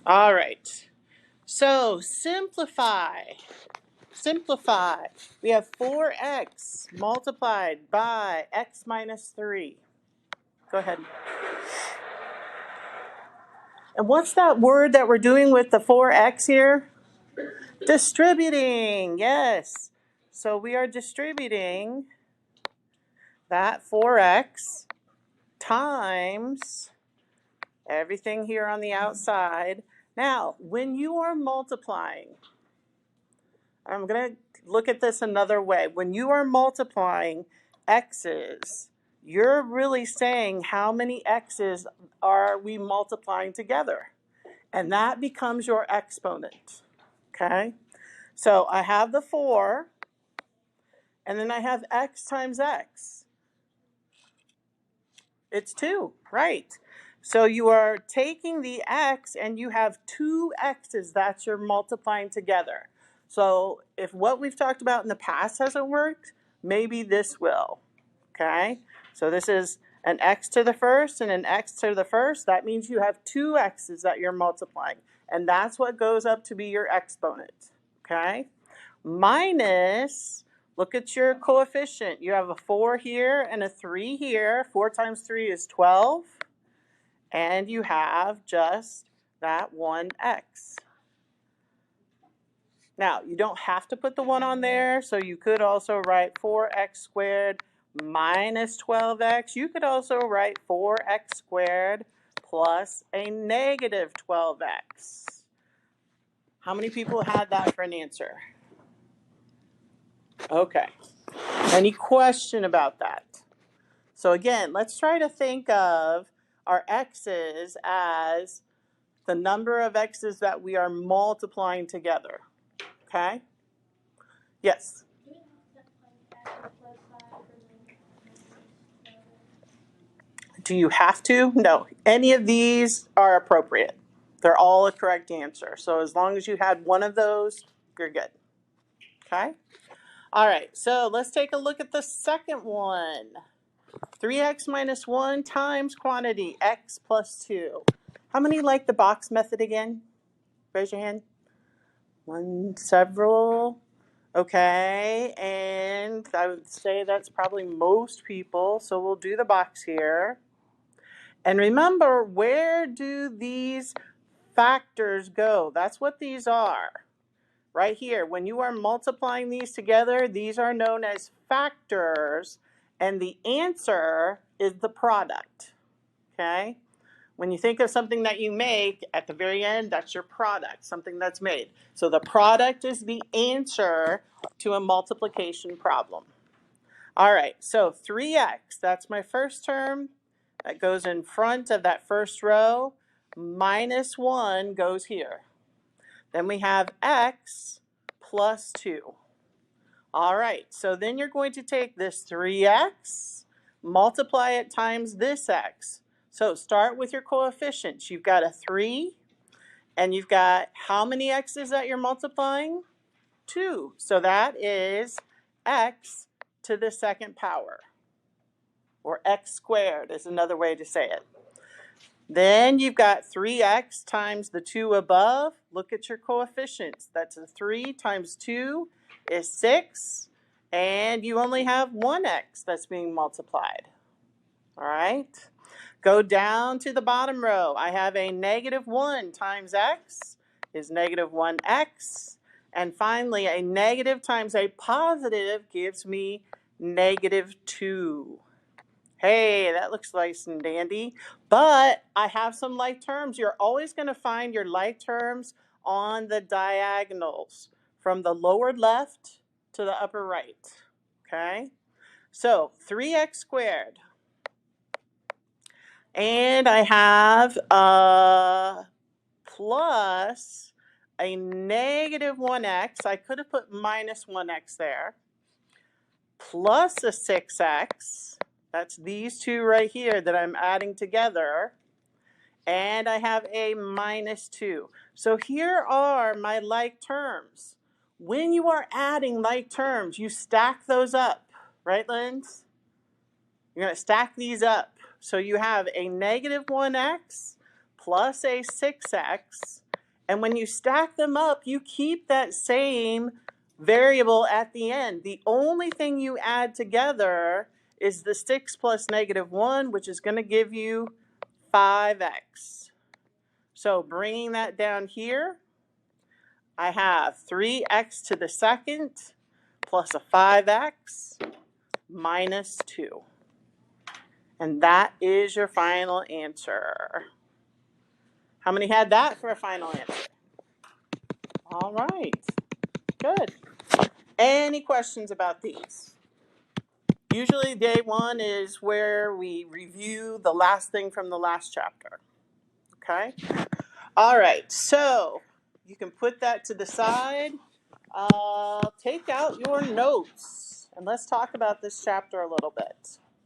All right. So simplify. Simplify. We have 4x multiplied by x minus 3. Go ahead. And what's that word that we're doing with the 4x here? Distributing. Yes. So we are distributing that 4x times everything here on the outside. Now, when you are multiplying, I'm going to look at this another way. When you are multiplying x's, you're really saying how many x's are we multiplying together? And that becomes your exponent. Okay? So I have the 4, and then I have x times x. It's 2, right? So you are taking the x and you have 2 x's that you're multiplying together. So if what we've talked about in the past hasn't worked, maybe this will. Okay? So this is an x to the first and an x to the first. That means you have 2 x's that you're multiplying. And that's what goes up to be your exponent. Okay? Minus, look at your coefficient. You have a 4 here and a 3 here. 4 times 3 is 12. And you have just that 1x. Now, you don't have to put the 1 on there, so you could also write 4x squared minus 12x. You could also write 4x squared plus a negative 12x. How many people had that for an answer? Okay. Any question about that? So again, let's try to think of our x's as the number of x's that we are multiplying together. Okay? Yes? Do you have to? No. Any of these are appropriate. They're all a correct answer. So as long as you had one of those, you're good. Okay? All right, so let's take a look at the second one. 3x minus 1 times quantity x plus 2. How many like the box method again? Raise your hand. One, several. Okay, and I would say that's probably most people, so we'll do the box here. And remember, where do these factors go? That's what these are. Right here, when you are multiplying these together, these are known as factors, and the answer is the product. Okay? When you think of something that you make, at the very end, that's your product, something that's made. So the product is the answer to a multiplication problem. All right, so 3x, that's my first term. That goes in front of that first row. Minus 1 goes here. Then we have x plus 2. All right, so then you're going to take this 3x, multiply it times this x. So start with your coefficients. You've got a 3, and you've got how many x's that you're multiplying? 2. So that is x to the second power, or x squared is another way to say it. Then you've got 3x times the 2 above. Look at your coefficients. That's a 3 times 2 is 6. And you only have 1x that's being multiplied. All right. Go down to the bottom row. I have a negative 1 times x is negative 1x. And finally, a negative times a positive gives me negative 2. Hey, that looks nice and dandy. But I have some like terms. You're always going to find your like terms on the diagonals from the lower left to the upper right. Okay? So 3x squared. And I have plus a negative 1x. I could have put minus 1x there. Plus a 6x. That's these two right here that I'm adding together. And I have a minus 2. So here are my like terms. When you are adding like terms, you stack those up. Right, Linz? You're going to stack these up. So you have a negative 1x plus a 6x. And when you stack them up, you keep that same variable at the end. The only thing you add together is the 6 plus -1, which is going to give you 5x. So bringing that down here, I have 3x to the second plus a 5x minus 2. And that is your final answer. How many had that for a final answer? All right. Good. Any questions about these? Usually day 1 is where we review the last thing from the last chapter. Okay? All right. So you can put that to the side. Take out your notes and let's talk about this chapter a little bit.